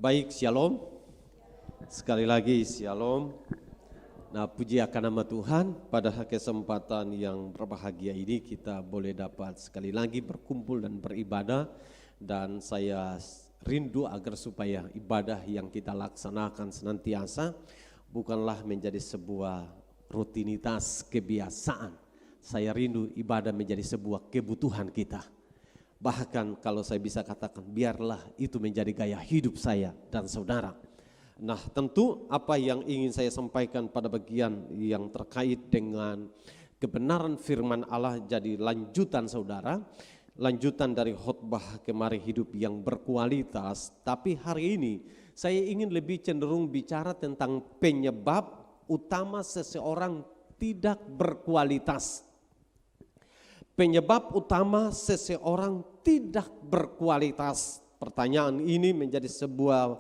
Baik, shalom. Sekali lagi shalom. Nah, puji akan nama Tuhan, pada kesempatan yang berbahagia ini kita boleh dapat sekali lagi berkumpul dan beribadah. Dan saya rindu agar supaya ibadah yang kita laksanakan senantiasa bukanlah menjadi sebuah rutinitas kebiasaan. Saya rindu ibadah menjadi sebuah kebutuhan kita. Bahkan kalau saya bisa katakan, biarlah itu menjadi gaya hidup saya dan saudara. Nah, tentu apa yang ingin saya sampaikan pada bagian yang terkait dengan kebenaran firman Allah jadi lanjutan saudara. Lanjutan dari khotbah kemarin hidup yang berkualitas. Tapi hari ini saya ingin lebih cenderung bicara tentang penyebab utama seseorang tidak berkualitas. Penyebab utama seseorang tidak berkualitas. Pertanyaan ini menjadi sebuah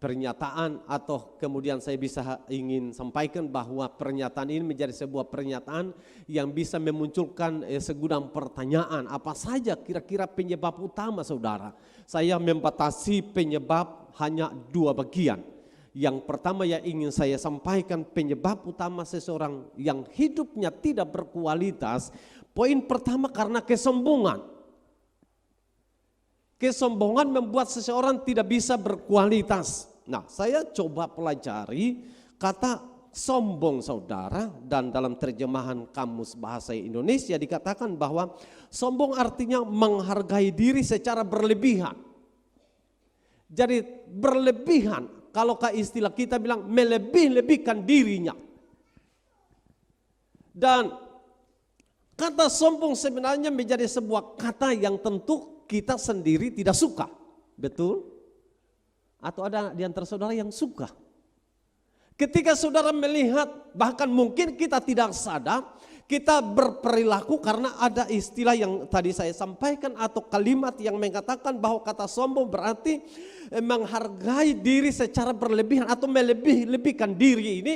pernyataan atau kemudian saya bisa ingin sampaikan bahwa pernyataan ini menjadi sebuah pernyataan yang bisa memunculkan segudang pertanyaan. Apa saja kira-kira penyebab utama saudara? Saya membatasi penyebab hanya dua bagian. Yang pertama yang ingin saya sampaikan, penyebab utama seseorang yang hidupnya tidak berkualitas. Poin pertama karena kesombongan. Kesombongan membuat seseorang tidak bisa berkualitas. Nah, saya coba pelajari kata sombong saudara, dan dalam terjemahan Kamus Bahasa Indonesia dikatakan bahwa sombong artinya menghargai diri secara berlebihan. Jadi berlebihan, kalau ke istilah kita bilang melebih-lebihkan dirinya. Dan kata sombong sebenarnya menjadi sebuah kata yang tentu kita sendiri tidak suka. Betul? Atau ada di antara saudara yang suka? Ketika saudara melihat, bahkan mungkin kita tidak sadar, kita berperilaku karena ada istilah yang tadi saya sampaikan atau kalimat yang mengatakan bahwa kata sombong berarti menghargai diri secara berlebihan atau melebih-lebihkan diri ini.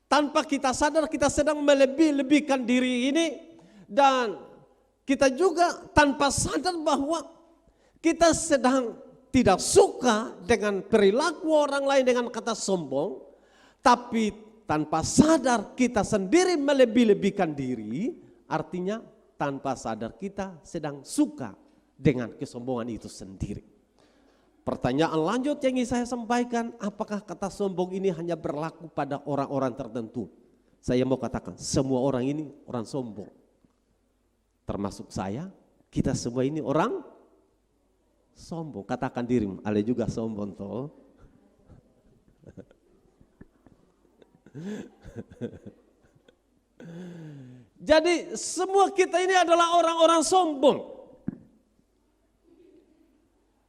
Tanpa kita sadar kita sedang melebih-lebihkan diri ini, dan kita juga tanpa sadar bahwa kita sedang tidak suka dengan perilaku orang lain dengan kata sombong, tapi tanpa sadar kita sendiri melebih-lebihkan diri, artinya tanpa sadar kita sedang suka dengan kesombongan itu sendiri. Pertanyaan lanjut yang ingin saya sampaikan, apakah kata sombong ini hanya berlaku pada orang-orang tertentu? Saya mau katakan semua orang ini orang sombong. Termasuk saya, kita semua ini orang sombong. Katakan dirimu, ale juga sombong toh. Jadi semua kita ini adalah orang-orang sombong.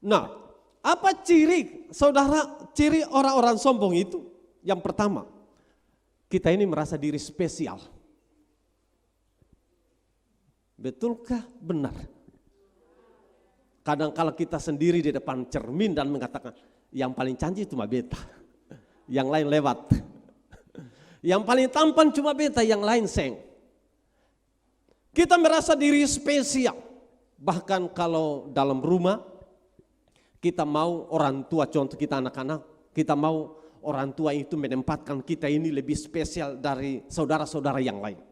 Nah, apa ciri saudara, ciri orang-orang sombong itu? Yang pertama, kita ini merasa diri spesial. Betulkah benar? Kadang kala kita sendiri di depan cermin dan mengatakan, yang paling cantik cuma beta, yang lain lewat. Yang paling tampan cuma beta, yang lain seng. Kita merasa diri spesial. Bahkan kalau dalam rumah, kita mau orang tua, contoh kita anak-anak, kita mau orang tua itu menempatkan kita ini lebih spesial dari saudara-saudara yang lain.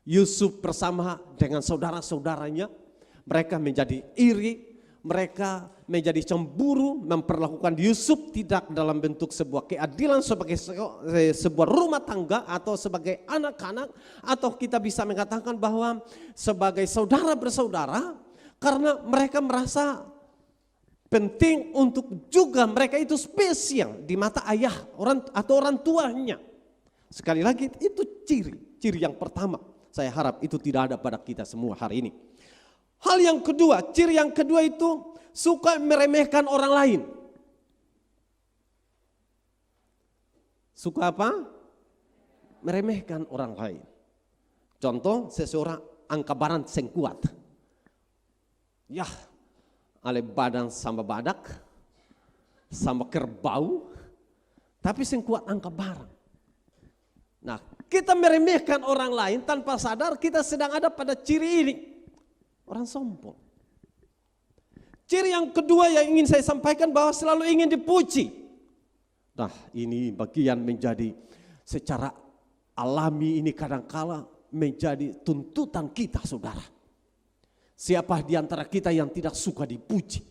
Yusuf bersama dengan saudara-saudaranya, mereka menjadi iri, mereka menjadi cemburu, memperlakukan Yusuf tidak dalam bentuk sebuah keadilan sebagai sebuah rumah tangga atau sebagai anak-anak, atau kita bisa mengatakan bahwa sebagai saudara bersaudara, karena mereka merasa penting untuk juga mereka itu spesial di mata ayah orang atau orang tuanya. Sekali lagi itu ciri yang pertama. Saya harap itu tidak ada pada kita semua hari ini. Hal yang kedua, ciri yang kedua itu suka meremehkan orang lain. Suka apa? Meremehkan orang lain. Contoh, seseorang angka barang seng kuat. Yah, ale badan sama badak, sama kerbau, tapi seng kuat angka barang. Nah, kita meremehkan orang lain tanpa sadar kita sedang ada pada ciri ini. Orang sombong. Ciri yang kedua yang ingin saya sampaikan bahwa selalu ingin dipuji. Nah, ini bagian menjadi secara alami ini kadangkala menjadi tuntutan kita, saudara. Siapa di antara kita yang tidak suka dipuji?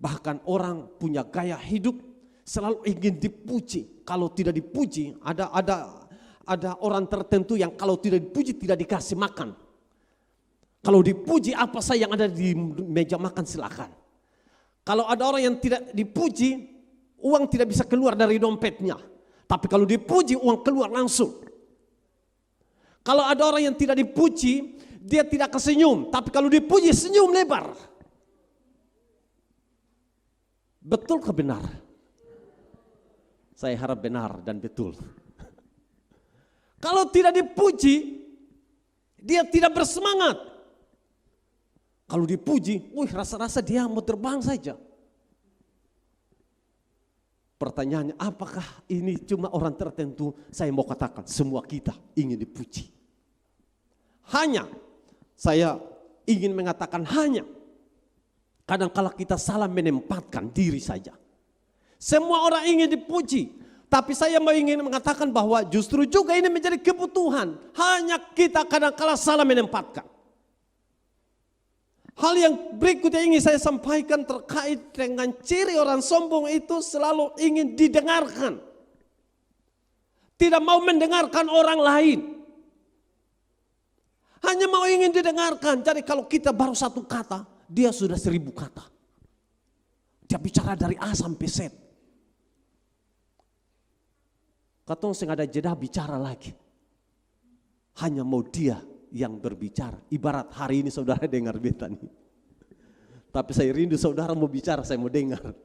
Bahkan orang punya gaya hidup selalu ingin dipuji. Kalau tidak dipuji, ada orang tertentu yang kalau tidak dipuji tidak dikasih makan. Kalau dipuji apa saja yang ada di meja makan silakan. Kalau ada orang yang tidak dipuji, uang tidak bisa keluar dari dompetnya. Tapi kalau dipuji, uang keluar langsung. Kalau ada orang yang tidak dipuji, dia tidak kesenyum. Tapi kalau dipuji, senyum lebar. Betul ke benar? Saya harap benar dan betul. Kalau tidak dipuji, dia tidak bersemangat. Kalau dipuji, rasa-rasa dia mau terbang saja. Pertanyaannya, apakah ini cuma orang tertentu? Saya mau katakan, semua kita ingin dipuji. Hanya, saya ingin mengatakan hanya. Kadang-kala kita salah menempatkan diri saja. Semua orang ingin dipuji. Tapi saya mau ingin mengatakan bahwa justru juga ini menjadi kebutuhan. Hanya kita kadang-kala salah menempatkan. Hal yang berikutnya ingin saya sampaikan terkait dengan ciri orang sombong itu selalu ingin didengarkan. Tidak mau mendengarkan orang lain. Hanya mau ingin didengarkan. Jadi kalau kita baru satu kata, dia sudah 1000 kata. Dia bicara dari A sampai Z. Katong sing ada jeda bicara lagi. Hanya mau dia yang berbicara. Ibarat hari ini saudara dengar beta nih. Tapi saya rindu saudara mau bicara, saya mau dengar.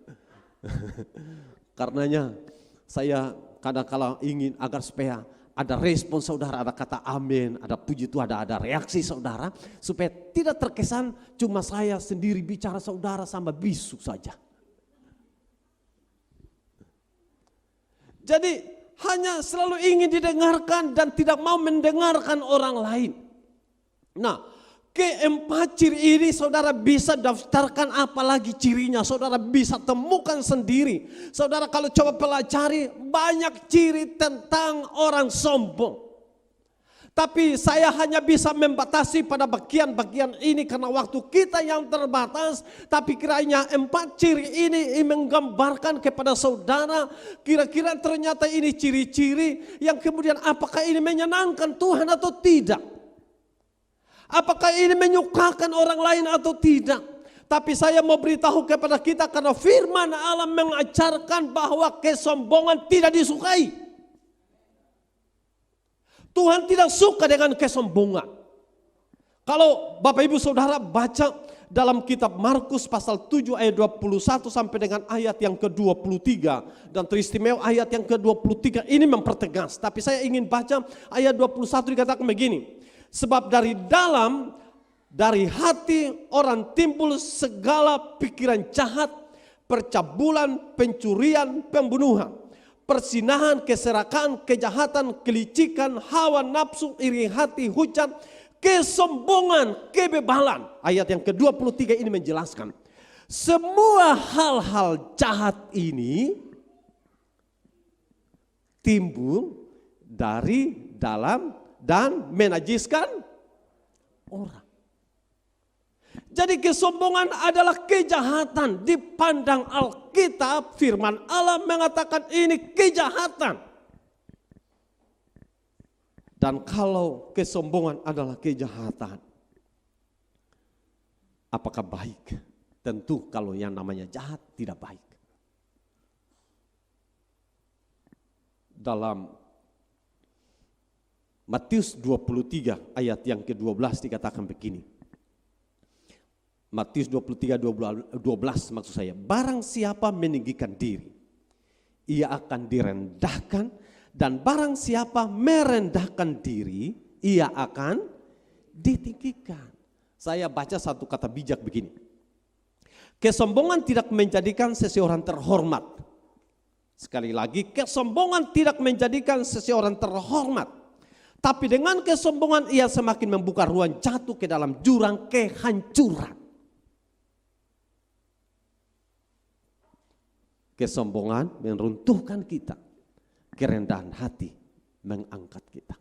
Karenanya saya kadang-kala ingin agar supaya ada respon saudara, ada kata amin, ada puji Tuhan, ada reaksi saudara. Supaya tidak terkesan cuma saya sendiri bicara saudara sama bisu saja. Jadi hanya selalu ingin didengarkan dan tidak mau mendengarkan orang lain. Nah, keempat ciri ini saudara bisa daftarkan apalagi cirinya. Saudara bisa temukan sendiri. Saudara kalau coba pelajari banyak ciri tentang orang sombong. Tapi saya hanya bisa membatasi pada bagian-bagian ini karena waktu kita yang terbatas. Tapi kiranya 4 ciri ini menggambarkan kepada saudara. Kira-kira ternyata ini ciri-ciri yang kemudian apakah ini menyenangkan Tuhan atau tidak. Apakah ini menyukakan orang lain atau tidak. Tapi saya mau beritahu kepada kita karena firman Allah mengajarkan bahwa kesombongan tidak disukai. Tuhan tidak suka dengan kesombongan. Kalau Bapak Ibu Saudara baca dalam kitab Markus pasal 7 ayat 21 sampai dengan ayat yang ke-23. Dan teristimewa ayat yang ke-23 ini mempertegas. Tapi saya ingin baca ayat 21 dikatakan begini. Sebab dari hati orang timbul segala pikiran jahat, percabulan, pencurian, pembunuhan, persinahan, keserakaan, kejahatan, kelicikan, hawa nafsu, iri hati, hujat, kesombongan, kebebalan. Ayat yang ke-23 ini menjelaskan. Semua hal-hal jahat ini timbul dari dalam dan menajiskan orang. Jadi kesombongan adalah kejahatan. Dipandang Alkitab, firman Allah mengatakan ini kejahatan. Dan kalau kesombongan adalah kejahatan, apakah baik? Tentu kalau yang namanya jahat tidak baik. Dalam Matius 23 ayat yang ke-12 dikatakan begini. Matius 23, 12 maksud saya. Barang siapa meninggikan diri, ia akan direndahkan. Dan barang siapa merendahkan diri, ia akan ditinggikan. Saya baca satu kata bijak begini. Kesombongan tidak menjadikan seseorang terhormat. Sekali lagi, kesombongan tidak menjadikan seseorang terhormat. Tapi dengan kesombongan ia semakin membuka ruang jatuh ke dalam jurang kehancuran. Kesombongan meruntuhkan kita, kerendahan hati mengangkat kita.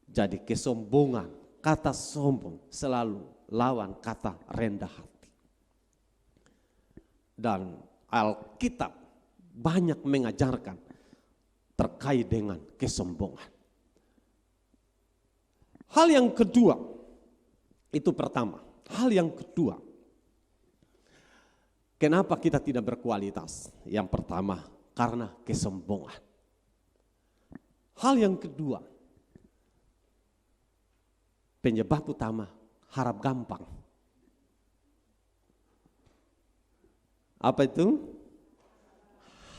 Jadi kesombongan, kata sombong selalu lawan kata rendah hati. Dan Alkitab banyak mengajarkan terkait dengan kesombongan. Hal yang kedua, itu pertama. Hal yang kedua, kenapa kita tidak berkualitas? Yang pertama, karena kesombongan. Hal yang kedua, penyebab utama, harap gampang. Apa itu?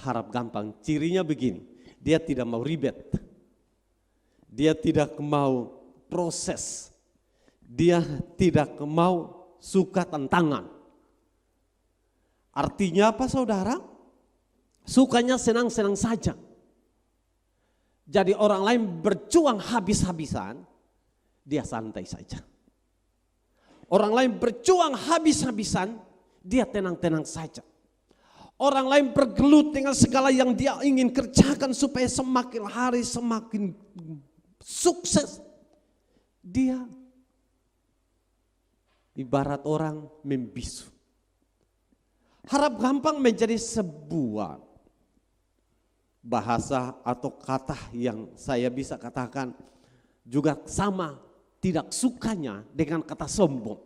Harap gampang. Cirinya begini, dia tidak mau ribet. Dia tidak mau proses. Dia tidak mau suka tantangan. Artinya apa saudara? Sukanya senang-senang saja. Jadi orang lain berjuang habis-habisan, dia santai saja. Orang lain berjuang habis-habisan, dia tenang-tenang saja. Orang lain bergelut dengan segala yang dia ingin kerjakan supaya semakin hari semakin sukses. Dia ibarat orang membisu. Harap gampang menjadi sebuah bahasa atau kata yang saya bisa katakan juga sama tidak sukanya dengan kata sombong.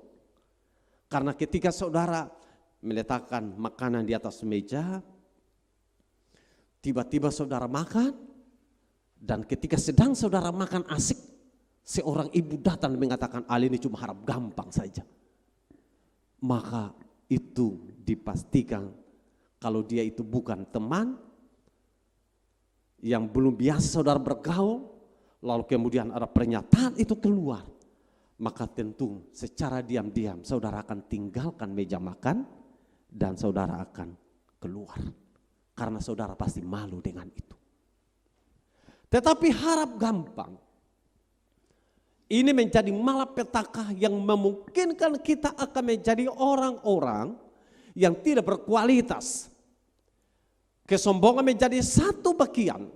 Karena ketika saudara meletakkan makanan di atas meja, tiba-tiba saudara makan, dan ketika sedang saudara makan asik, seorang ibu datang mengatakan, "Ali ini cuma harap gampang saja." Maka itu dipastikan kalau dia itu bukan teman yang belum biasa saudara bergaul, lalu kemudian ada pernyataan itu keluar, maka tentu secara diam-diam saudara akan tinggalkan meja makan dan saudara akan keluar. Karena saudara pasti malu dengan itu. Tetapi harap gampang, ini menjadi malapetaka yang memungkinkan kita akan menjadi orang-orang yang tidak berkualitas. Kesombongan menjadi satu bagian,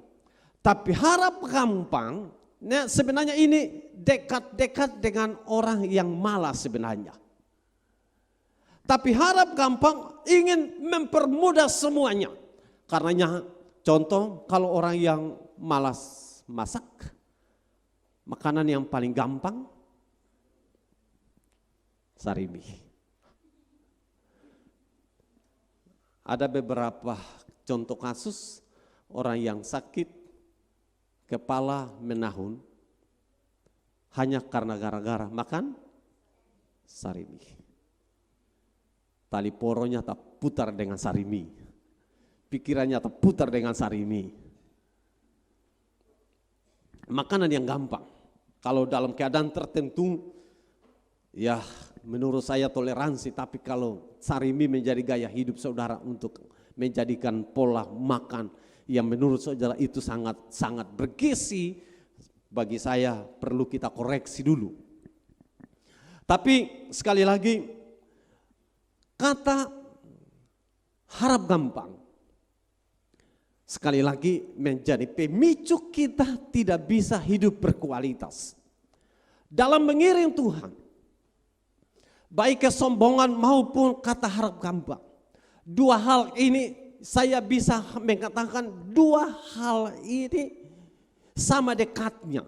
tapi harap gampang, nah sebenarnya ini dekat-dekat dengan orang yang malas sebenarnya. Tapi harap gampang ingin mempermudah semuanya. Karenanya contoh kalau orang yang malas masak, makanan yang paling gampang sarimi. Ada beberapa contoh kasus orang yang sakit kepala menahun hanya karena gara-gara makan sarimi. Tali poronya tak putar dengan sarimi, pikirannya tak putar dengan sarimi. Makanan yang gampang, kalau dalam keadaan tertentu, ya menurut saya toleransi, tapi kalau sarimi menjadi gaya hidup saudara untuk menjadikan pola makan yang menurut saudara itu sangat bergizi, bagi saya perlu kita koreksi dulu. Tapi sekali lagi, kata harap gampang sekali lagi menjadi pemicu kita tidak bisa hidup berkualitas dalam mengiring Tuhan. Baik kesombongan maupun kata harap gampang. Dua hal ini saya bisa mengatakan dua hal ini sama dekatnya.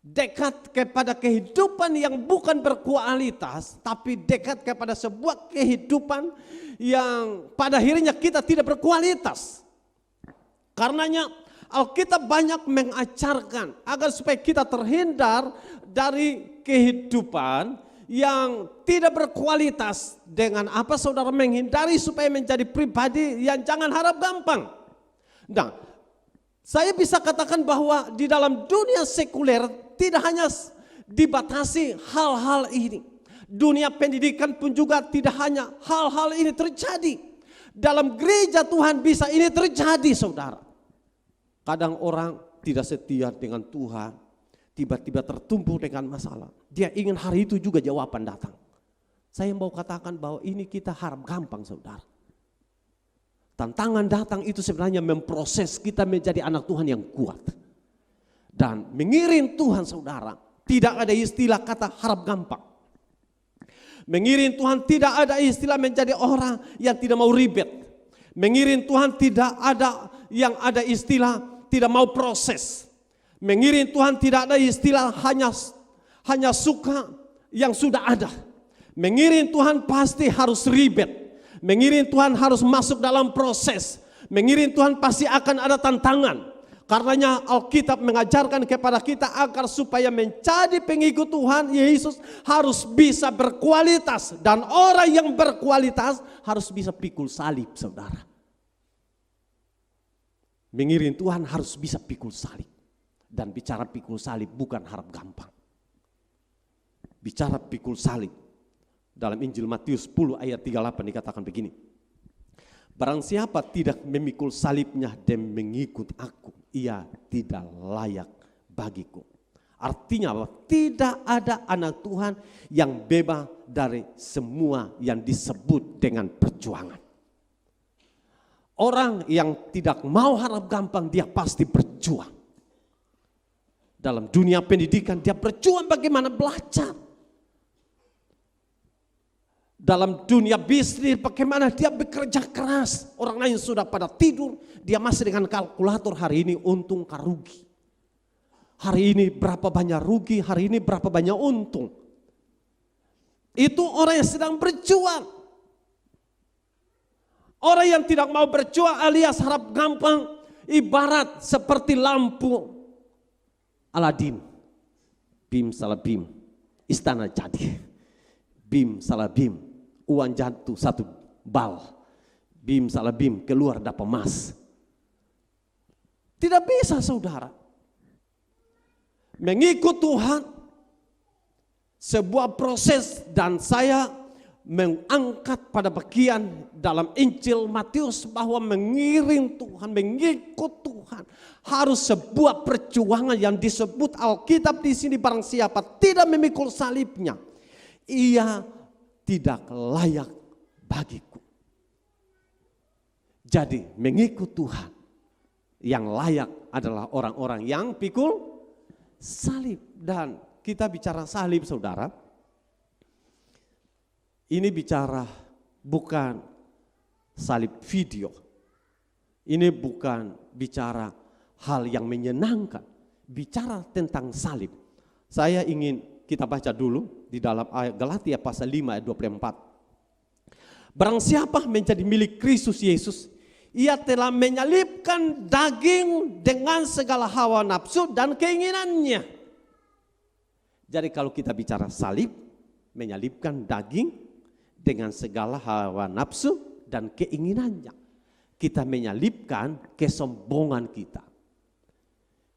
Dekat kepada kehidupan yang bukan berkualitas, tapi dekat kepada sebuah kehidupan yang pada akhirnya kita tidak berkualitas. Karenanya Alkitab banyak mengajarkan agar supaya kita terhindar dari kehidupan yang tidak berkualitas. Dengan apa saudara menghindari supaya menjadi pribadi yang jangan harap gampang. Nah, saya bisa katakan bahwa di dalam dunia sekuler tidak hanya dibatasi hal-hal ini. Dunia pendidikan pun juga tidak hanya hal-hal ini terjadi. Dalam gereja Tuhan bisa ini terjadi saudara. Kadang orang tidak setia dengan Tuhan, tiba-tiba tertumbuh dengan masalah. Dia ingin hari itu juga jawaban datang. Saya mau katakan bahwa ini kita harap gampang saudara. Tantangan datang itu sebenarnya memproses kita menjadi anak Tuhan yang kuat. Dan mengiring Tuhan saudara, tidak ada istilah kata harap gampang. Mengiring Tuhan tidak ada istilah menjadi orang yang tidak mau ribet. Mengiring Tuhan tidak ada yang ada istilah tidak mau proses. Mengiring Tuhan tidak ada istilah hanya suka yang sudah ada. Mengiring Tuhan pasti harus ribet. Mengiring Tuhan harus masuk dalam proses. Mengiring Tuhan pasti akan ada tantangan. Karenanya Alkitab mengajarkan kepada kita agar supaya menjadi pengikut Tuhan Yesus harus bisa berkualitas. Dan orang yang berkualitas harus bisa pikul salib saudara. Mengiring Tuhan harus bisa pikul salib. Dan bicara pikul salib bukan harap gampang. Bicara pikul salib. Dalam Injil Matius 10 ayat 38 dikatakan begini. Barang siapa tidak memikul salibnya dan mengikut aku, ia tidak layak bagiku. Artinya apa? Tidak ada anak Tuhan yang bebas dari semua yang disebut dengan perjuangan. Orang yang tidak mau harap gampang dia pasti berjuang. Dalam dunia pendidikan dia berjuang bagaimana belajar. Dalam dunia bisnis bagaimana dia bekerja keras. Orang lain sudah pada tidur, dia masih dengan kalkulator hari ini untung kah rugi. Hari ini berapa banyak rugi, hari ini berapa banyak untung. Itu orang yang sedang berjuang. Orang yang tidak mau berjuang alias harap gampang, ibarat seperti lampu Aladin. Bim salah bim, istana jadi. Bim salah bim. Uang jatuh satu bal. Bim salah bim keluar dapat emas. Tidak bisa saudara. Mengikut Tuhan sebuah proses dan saya mengangkat pada bagian dalam Injil Matius bahwa mengiring Tuhan, mengikut Tuhan harus sebuah perjuangan yang disebut Alkitab di sini barang siapa tidak memikul salibnya ia tidak layak bagiku. Jadi mengikut Tuhan yang layak adalah orang-orang yang pikul salib. Dan kita bicara salib saudara, ini bicara bukan salib video. Ini bukan bicara hal yang menyenangkan. Bicara tentang salib. Saya ingin kita baca dulu di dalam ayat Galatia pasal 5 ayat 24. Barang siapa menjadi milik Kristus Yesus, ia telah menyalibkan daging dengan segala hawa nafsu dan keinginannya. Jadi kalau kita bicara salib, menyalibkan daging dengan segala hawa nafsu dan keinginannya. Kita menyalibkan kesombongan kita.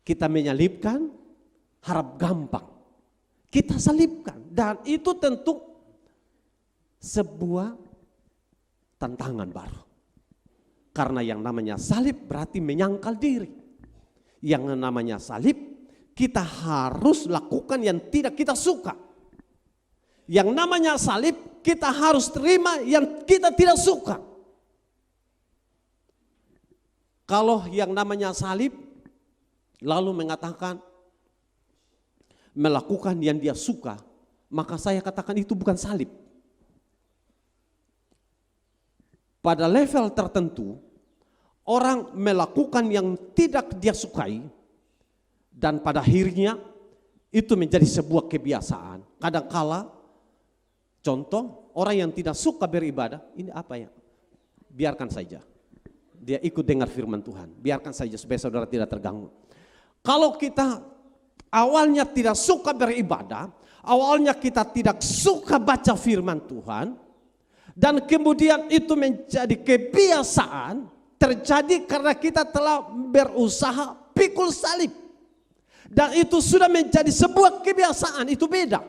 Kita menyalibkan harap gampang. Kita salibkan dan itu tentu sebuah tantangan baru. Karena yang namanya salib berarti menyangkal diri. Yang namanya salib kita harus lakukan yang tidak kita suka. Yang namanya salib kita harus terima yang kita tidak suka. Kalau yang namanya salib lalu mengatakan melakukan yang dia suka, maka saya katakan itu bukan salib. Pada level tertentu, orang melakukan yang tidak dia sukai, dan pada akhirnya itu menjadi sebuah kebiasaan. Kadangkala, contoh orang yang tidak suka beribadah, ini apa ya? Biarkan saja. Dia ikut dengar firman Tuhan, biarkan saja supaya saudara tidak terganggu. Kalau kita awalnya tidak suka beribadah, awalnya kita tidak suka baca firman Tuhan, dan kemudian itu menjadi kebiasaan, terjadi karena kita telah berusaha pikul salib. Dan itu sudah menjadi sebuah kebiasaan, itu beda.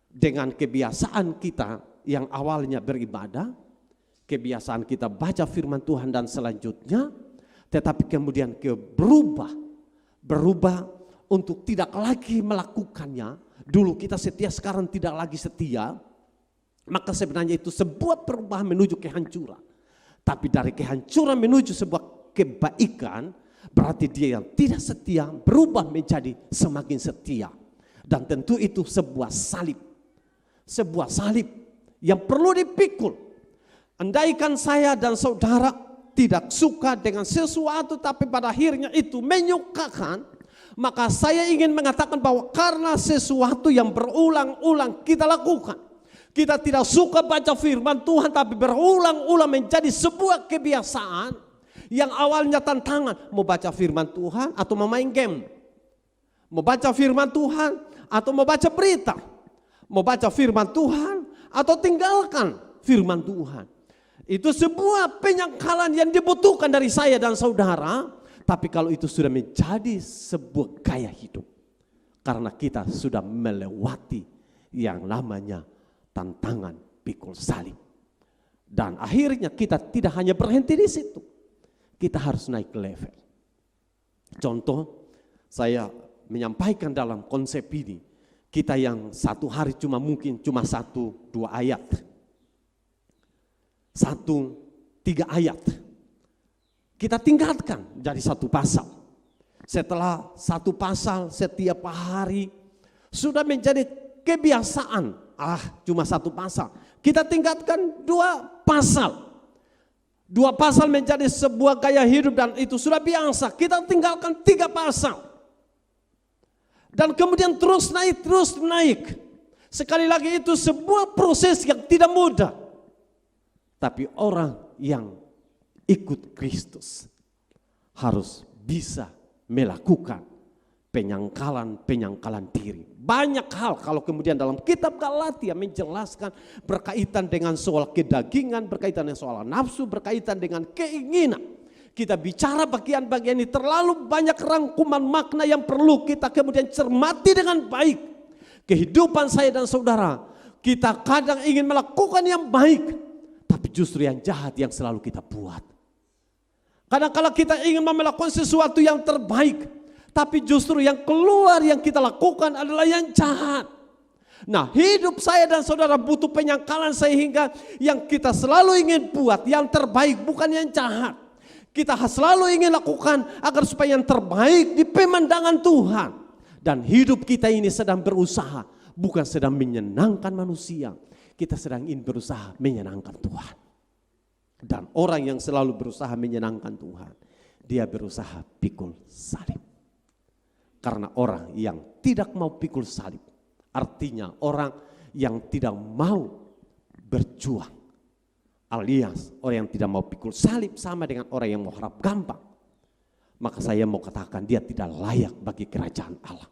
Dengan kebiasaan kita yang awalnya beribadah, kebiasaan kita baca firman Tuhan dan selanjutnya, tetapi kemudian berubah untuk tidak lagi melakukannya. Dulu kita setia, sekarang tidak lagi setia. Maka sebenarnya itu sebuah perubahan menuju kehancuran. Tapi dari kehancuran menuju sebuah kebaikan, berarti dia yang tidak setia berubah menjadi semakin setia. Dan tentu itu sebuah salib. Sebuah salib yang perlu dipikul. Andaikan saya dan saudara tidak suka dengan sesuatu tapi pada akhirnya itu menyukakan, maka saya ingin mengatakan bahwa karena sesuatu yang berulang-ulang kita lakukan, kita tidak suka baca firman Tuhan tapi berulang-ulang menjadi sebuah kebiasaan yang awalnya tantangan. Mau baca firman Tuhan atau mau main game? Mau baca firman Tuhan atau mau baca berita? Mau baca firman Tuhan atau tinggalkan firman Tuhan? Itu sebuah penyangkalan yang dibutuhkan dari saya dan saudara. Tapi kalau itu sudah menjadi sebuah gaya hidup, karena kita sudah melewati yang namanya tantangan pikul salib. Dan akhirnya kita tidak hanya berhenti di situ, kita harus naik level. Contoh, saya menyampaikan dalam konsep ini, kita yang satu hari mungkin cuma 1-2 ayat, 1-3 ayat, kita tingkatkan jadi 1 pasal. Setelah 1 pasal setiap hari sudah menjadi kebiasaan. Cuma 1 pasal. Kita tingkatkan 2 pasal. 2 pasal menjadi sebuah gaya hidup dan itu sudah biasa. Kita tinggalkan 3 pasal. Dan kemudian terus naik. Sekali lagi itu sebuah proses yang tidak mudah. Tapi orang yang ikut Kristus harus bisa melakukan penyangkalan diri. Banyak hal kalau kemudian dalam kitab Galatia menjelaskan berkaitan dengan soal kedagingan, berkaitan dengan soal nafsu, berkaitan dengan keinginan. Kita bicara bagian-bagian ini terlalu banyak rangkuman makna yang perlu kita kemudian cermati dengan baik. Kehidupan saya dan saudara, kita kadang ingin melakukan yang baik, tapi justru yang jahat yang selalu kita buat. Kadang-kala kita ingin melakukan sesuatu yang terbaik, tapi justru yang keluar yang kita lakukan adalah yang jahat. Nah, hidup saya dan saudara butuh penyangkalan sehingga yang kita selalu ingin buat yang terbaik bukan yang jahat. Kita selalu ingin lakukan agar supaya yang terbaik di pemandangan Tuhan. Dan hidup kita ini sedang berusaha, bukan sedang menyenangkan manusia. Kita sedang ingin berusaha menyenangkan Tuhan. Dan orang yang selalu berusaha menyenangkan Tuhan, dia berusaha pikul salib. Karena orang yang tidak mau pikul salib, artinya orang yang tidak mau berjuang. Alias orang yang tidak mau pikul salib sama dengan orang yang mau harap gampang. Maka saya mau katakan dia tidak layak bagi kerajaan Allah.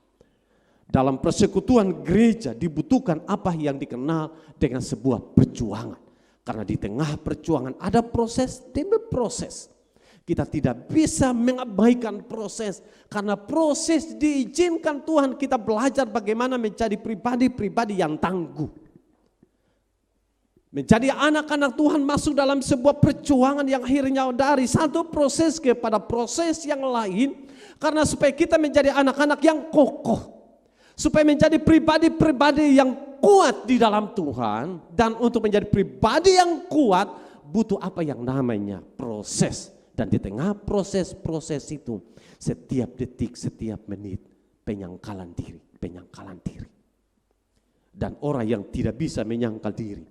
Dalam persekutuan gereja dibutuhkan apa yang dikenal dengan sebuah perjuangan. Karena di tengah perjuangan ada proses demi proses. Kita tidak bisa mengabaikan proses. Karena proses diizinkan Tuhan kita belajar bagaimana menjadi pribadi-pribadi yang tangguh. Menjadi anak-anak Tuhan masuk dalam sebuah perjuangan yang akhirnya dari satu proses kepada proses yang lain. Karena supaya kita menjadi anak-anak yang kokoh. Supaya menjadi pribadi-pribadi yang kuat di dalam Tuhan. Dan untuk menjadi pribadi yang kuat butuh apa yang namanya proses. Dan di tengah proses-proses itu setiap detik, setiap menit penyangkalan diri. Dan orang yang tidak bisa menyangkal diri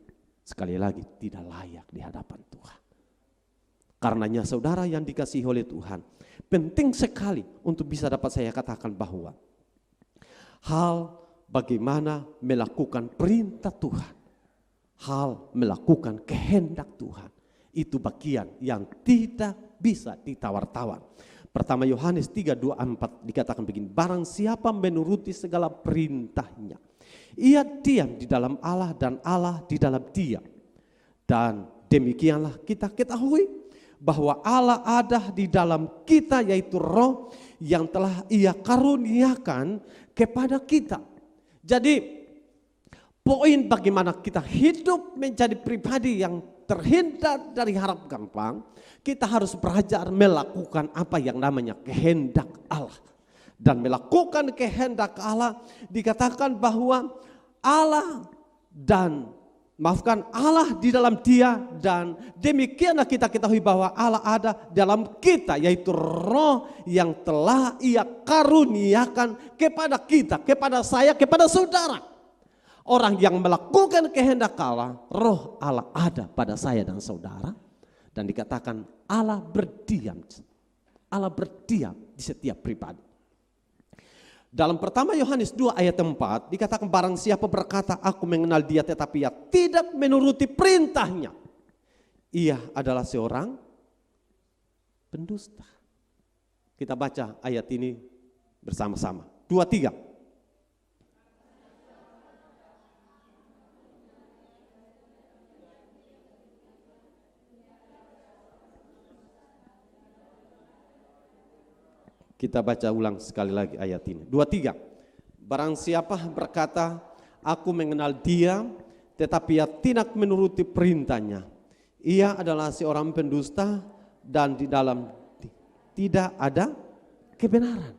sekali lagi tidak layak di hadapan Tuhan. Karenanya saudara yang dikasihi oleh Tuhan, penting sekali untuk bisa dapat saya katakan bahwa hal bagaimana melakukan perintah Tuhan, hal melakukan kehendak Tuhan, itu bagian yang tidak bisa ditawar-tawar. Pertama Yohanes 3:2-4 dikatakan begini, barang siapa menuruti segala perintahnya, ia diam di dalam Allah dan Allah di dalam dia. Dan demikianlah kita ketahui bahwa Allah ada di dalam kita, yaitu Roh yang telah Ia karuniakan kepada kita. Jadi poin bagaimana kita hidup menjadi pribadi yang terhindar dari harap gampang, kita harus belajar melakukan apa yang namanya kehendak Allah. Dan melakukan kehendak Allah dikatakan bahwa Allah dan Maafkan, Allah di dalam dia, dan demikianlah kita ketahui bahwa Allah ada dalam kita, yaitu roh yang telah Ia karuniakan kepada kita, kepada saya, kepada saudara. Orang yang melakukan kehendak Allah, roh Allah ada pada saya dan saudara. Dan dikatakan Allah berdiam di setiap pribadi. Dalam pertama Yohanes 2 ayat 4 dikatakan barang siapa berkata aku mengenal dia tetapi ia tidak menuruti perintahnya, ia adalah seorang pendusta. Kita baca ayat ini bersama-sama. 2, 3. Kita baca ulang sekali lagi ayat ini. 2, 3. Barang siapa berkata, aku mengenal dia, tetapi ia tidak menuruti perintahnya, ia adalah seorang pendusta dan di dalam tidak ada kebenaran.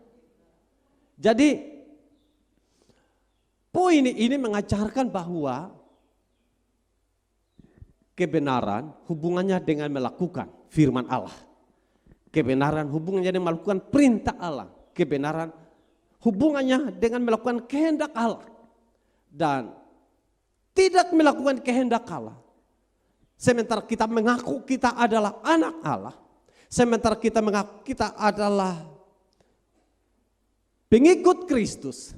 Jadi, poin ini mengajarkan bahwa kebenaran hubungannya dengan melakukan firman Allah. Kebenaran hubungannya dengan melakukan perintah Allah. Kebenaran hubungannya dengan melakukan kehendak Allah. Dan tidak melakukan kehendak Allah, sementara kita mengaku kita adalah anak Allah, sementara kita mengaku kita adalah pengikut Kristus,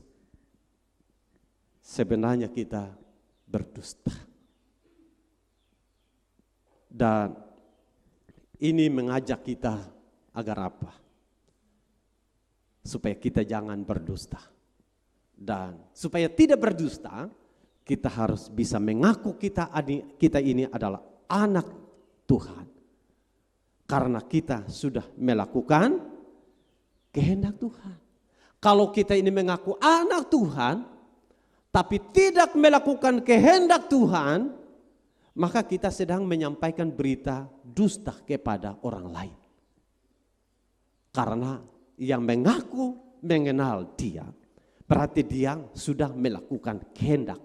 sebenarnya kita berdusta. Dan ini mengajak kita agar apa? Supaya kita jangan berdusta. Dan supaya tidak berdusta, kita harus bisa mengaku kita ini adalah anak Tuhan. Karena kita sudah melakukan kehendak Tuhan. Kalau kita ini mengaku anak Tuhan, tapi tidak melakukan kehendak Tuhan, maka kita sedang menyampaikan berita dusta kepada orang lain. Karena yang mengaku mengenal dia, berarti dia sudah melakukan kehendak.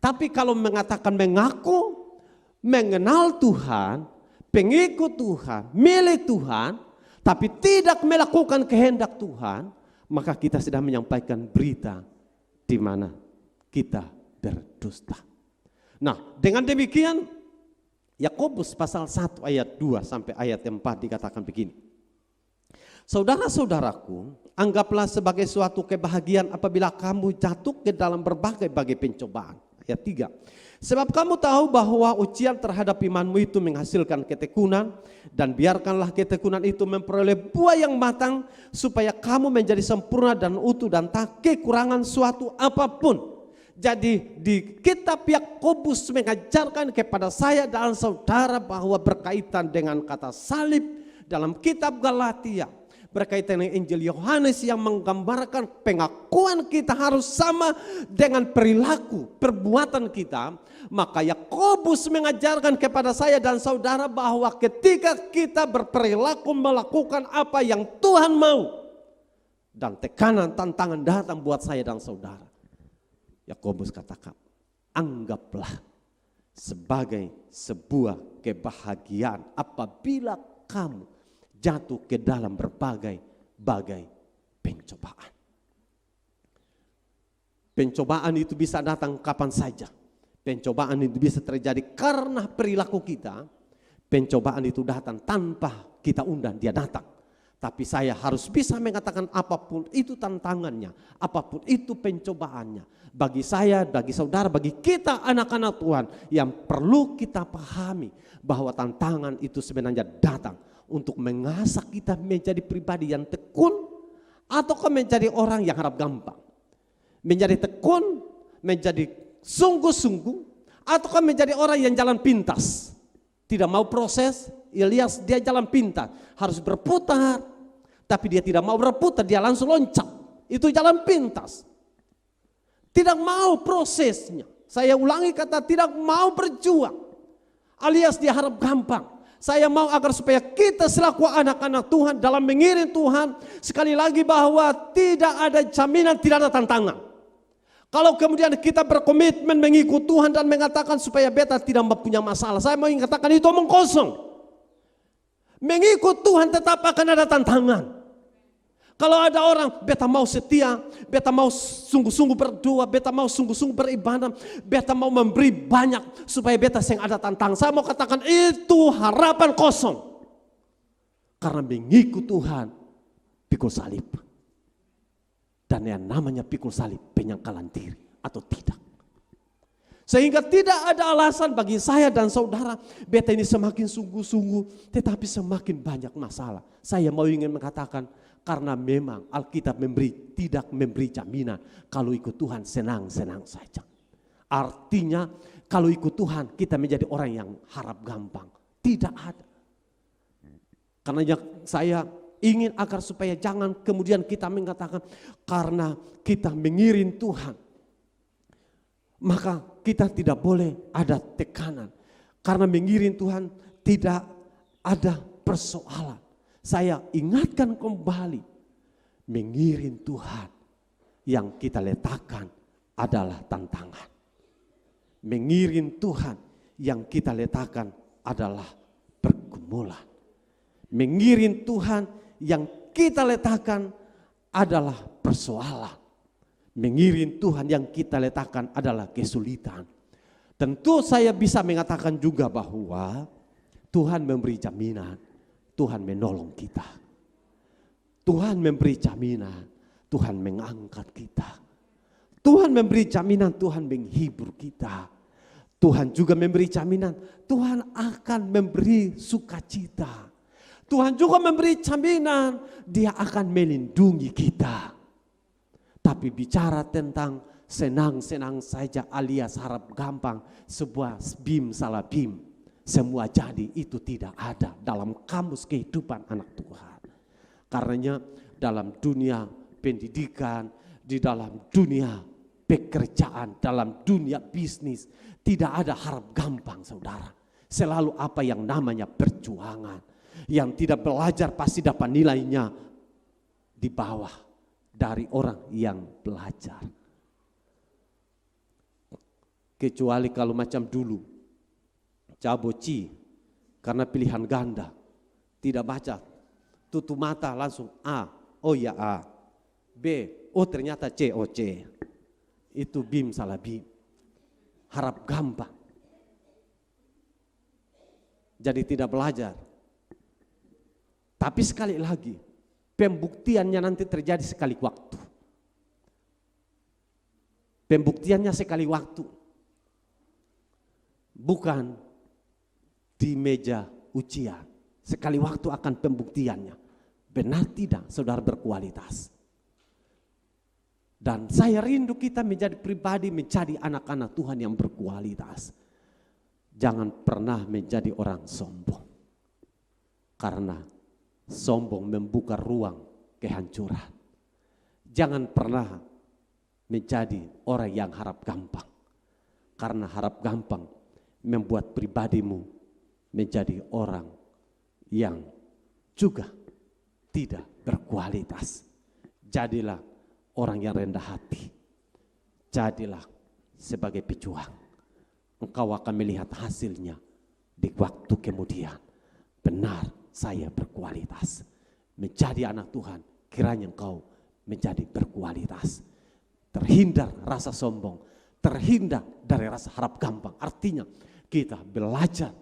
Tapi kalau mengatakan mengaku mengenal Tuhan, pengikut Tuhan, milik Tuhan, tapi tidak melakukan kehendak Tuhan, maka kita sedang menyampaikan berita di mana kita berdusta. Nah, dengan demikian Yakobus pasal 1 ayat 2 sampai ayat 4 dikatakan begini. Saudara-saudaraku, anggaplah sebagai suatu kebahagiaan apabila kamu jatuh ke dalam berbagai pencobaan. Ayat 3. Sebab kamu tahu bahwa ujian terhadap imanmu itu menghasilkan ketekunan, dan biarkanlah ketekunan itu memperoleh buah yang matang, supaya kamu menjadi sempurna dan utuh dan tak kekurangan suatu apapun. Jadi di kitab Yakobus mengajarkan kepada saya dan saudara bahwa berkaitan dengan kata salib dalam kitab Galatia, berkaitan dengan Injil Yohanes yang menggambarkan pengakuan kita harus sama dengan perilaku, perbuatan kita. Maka Yakobus mengajarkan kepada saya dan saudara bahwa ketika kita berperilaku melakukan apa yang Tuhan mau, dan tekanan, tantangan datang buat saya dan saudara, Yakobus katakan, anggaplah sebagai sebuah kebahagiaan apabila kamu jatuh ke dalam berbagai pencobaan. Pencobaan itu bisa datang kapan saja. Pencobaan itu bisa terjadi karena perilaku kita. Pencobaan itu datang tanpa kita undang, dia datang. Tapi saya harus bisa mengatakan apapun itu tantangannya, apapun itu pencobaannya. Bagi saya, bagi saudara, bagi kita anak-anak Tuhan, yang perlu kita pahami bahwa tantangan itu sebenarnya datang untuk mengasah kita menjadi pribadi yang tekun, ataukah menjadi orang yang harap gampang. Menjadi tekun, menjadi sungguh-sungguh, ataukah menjadi orang yang jalan pintas. Tidak mau proses, Ilyas dia jalan pintas, harus berputar. Tapi dia tidak mau berputar, dia langsung loncat. Itu jalan pintas. Tidak mau prosesnya. Saya ulangi kata tidak mau berjuang. Alias dia harap gampang. Saya mau agar supaya kita selaku anak-anak Tuhan dalam mengiring Tuhan, sekali lagi bahwa tidak ada jaminan, tidak ada tantangan. Kalau kemudian kita berkomitmen mengikut Tuhan dan mengatakan supaya beta tidak punya masalah, saya mau katakan itu omong kosong. Mengikut Tuhan tetap akan ada tantangan. Kalau ada orang, beta mau setia, beta mau sungguh-sungguh berdoa, beta mau sungguh-sungguh beribadah, beta mau memberi banyak supaya beta yang ada tantangan. Saya mau katakan itu harapan kosong. Karena mengikut Tuhan, pikul salib. Dan yang namanya pikul salib, penyangkalan diri atau tidak. Sehingga tidak ada alasan bagi saya dan saudara, beta ini semakin sungguh-sungguh, tetapi semakin banyak masalah. Saya mau ingin mengatakan, karena memang Alkitab tidak memberi jaminan, kalau ikut Tuhan senang-senang saja. Artinya, kalau ikut Tuhan kita menjadi orang yang harap gampang. Tidak ada. Karena saya ingin agar supaya jangan kemudian kita mengatakan karena kita mengiring Tuhan, maka kita tidak boleh ada tekanan. Karena mengiring Tuhan tidak ada persoalan. Saya ingatkan kembali, mengiring Tuhan yang kita letakkan adalah tantangan. Mengiring Tuhan yang kita letakkan adalah pergumulan. Mengiring Tuhan yang kita letakkan adalah persoalan. Mengiring Tuhan yang kita letakkan adalah kesulitan. Tentu saya bisa mengatakan juga bahwa Tuhan memberi jaminan, Tuhan menolong kita. Tuhan memberi jaminan, Tuhan mengangkat kita. Tuhan memberi jaminan, Tuhan menghibur kita. Tuhan juga memberi jaminan, Tuhan akan memberi sukacita. Tuhan juga memberi jaminan, Dia akan melindungi kita. Tapi bicara tentang senang-senang saja alias harap gampang, sebuah bim salah bim, semua jadi, itu tidak ada dalam kamus kehidupan anak Tuhan. Karenanya dalam dunia pendidikan, di dalam dunia pekerjaan, dalam dunia bisnis, tidak ada harap gampang saudara. Selalu apa yang namanya perjuangan. Yang tidak belajar pasti dapat nilainya di bawah dari orang yang belajar. Kecuali kalau macam dulu, Caboci karena pilihan ganda, tidak baca, tutup mata langsung A, oh ya A, B, oh ternyata C, oh C. Itu bim salah bim, harap gampang. Jadi tidak belajar. Tapi sekali lagi, pembuktiannya nanti terjadi sekali waktu. Pembuktiannya sekali waktu. Bukan di meja ujian. Sekali waktu akan pembuktiannya. Benar tidak saudara berkualitas. Dan saya rindu kita menjadi pribadi, menjadi anak-anak Tuhan yang berkualitas. Jangan pernah menjadi orang sombong. Karena sombong membuka ruang kehancuran. Jangan pernah menjadi orang yang harap gampang. Karena harap gampang membuat pribadimu menjadi orang yang juga tidak berkualitas. Jadilah orang yang rendah hati. Jadilah sebagai pejuang. Engkau akan melihat hasilnya di waktu kemudian. Benar, saya berkualitas. Menjadi anak Tuhan, kiranya engkau menjadi berkualitas. Terhindar rasa sombong, terhindar dari rasa harap gampang. Artinya kita belajar.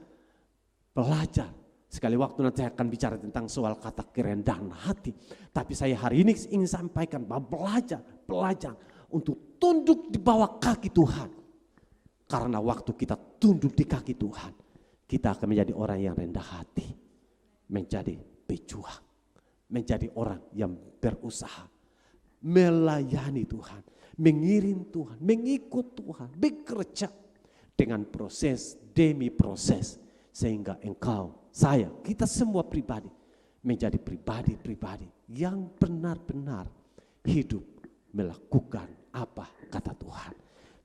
Sekali waktu nanti akan bicara tentang soal kata kerendahan hati. Tapi saya hari ini ingin sampaikan bahwa belajar untuk tunduk di bawah kaki Tuhan. Karena waktu kita tunduk di kaki Tuhan, kita akan menjadi orang yang rendah hati. Menjadi pejuang, menjadi orang yang berusaha, melayani Tuhan, mengiring Tuhan, mengikut Tuhan, bekerja dengan proses demi proses. Sehingga engkau, saya, kita semua pribadi menjadi pribadi-pribadi yang benar-benar hidup melakukan apa kata Tuhan.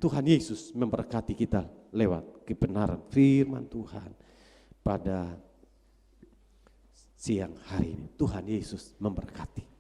Tuhan Yesus memberkati kita lewat kebenaran firman Tuhan pada siang hari ini. Tuhan Yesus memberkati.